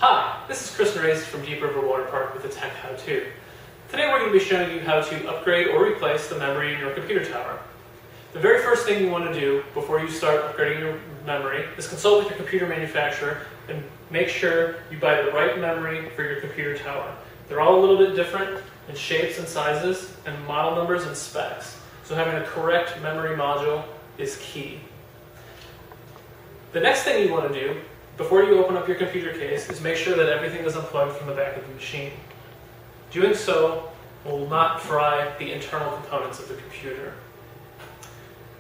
Hi, this is Chris Nerez from Deep River Water Park with a Tech How-To. Today we're going to be showing you how to upgrade or replace the memory in your computer tower. The very first thing you want to do before you start upgrading your memory is consult with your computer manufacturer and make sure you buy the right memory for your computer tower. They're all a little bit different in shapes and sizes and model numbers and specs, so having a correct memory module is key. The next thing you want to do before you open up your computer case is make sure that everything is unplugged from the back of the machine. Doing so will not fry the internal components of the computer.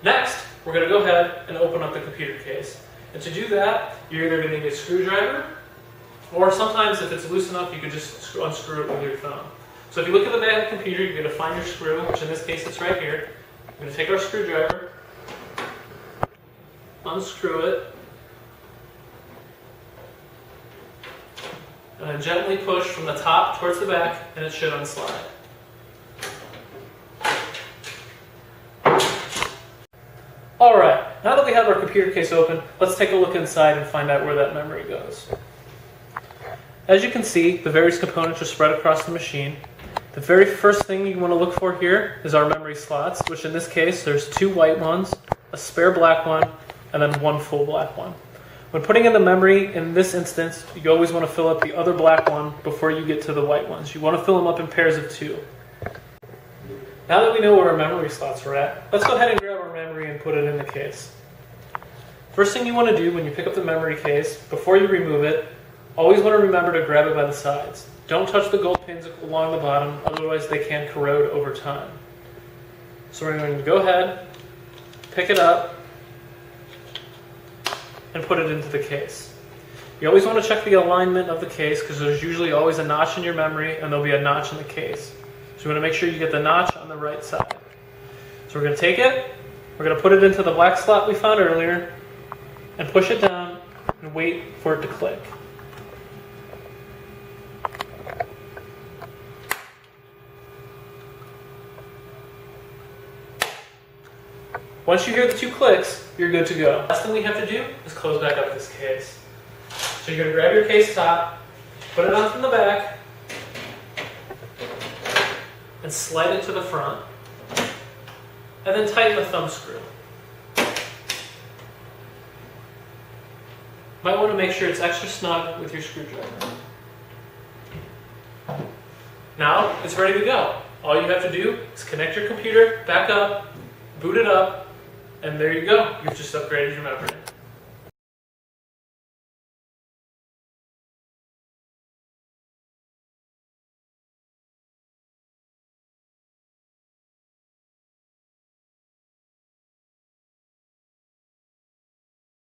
Next, we're going to go ahead and open up the computer case. And to do that, you're either going to need a screwdriver, or sometimes if it's loose enough, you could just unscrew it with your thumb. So if you look at the back of the computer, you're going to find your screw, which in this case it's right here. We're going to take our screwdriver, unscrew it, and then gently push from the top towards the back, and it should unslide. Alright, now that we have our computer case open, let's take a look inside and find out where that memory goes. As you can see, the various components are spread across the machine. The very first thing you want to look for here is our memory slots, which in this case there's 2 white ones, a spare black one, and then 1 full black one. When putting in the memory, in this instance, you always want to fill up the other black one before you get to the white ones. You want to fill them up in pairs of 2. Now that we know where our memory slots are at, let's go ahead and grab our memory and put it in the case. First thing you want to do when you pick up the memory case, before you remove it, always want to remember to grab it by the sides. Don't touch the gold pins along the bottom, otherwise they can corrode over time. So we're going to go ahead, pick it up, and put it into the case. You always want to check the alignment of the case because there's usually always a notch in your memory and there'll be a notch in the case. So you want to make sure you get the notch on the right side. So we're going to take it, we're going to put it into the black slot we found earlier and push it down and wait for it to click. Once you hear the 2 clicks, you're good to go. Last thing we have to do is close back up this case. So you're going to grab your case top, put it on from the back, and slide it to the front, and then tighten the thumb screw. Might want to make sure it's extra snug with your screwdriver. Now it's ready to go. All you have to do is connect your computer back up, boot it up, and there you go. You've just upgraded your memory.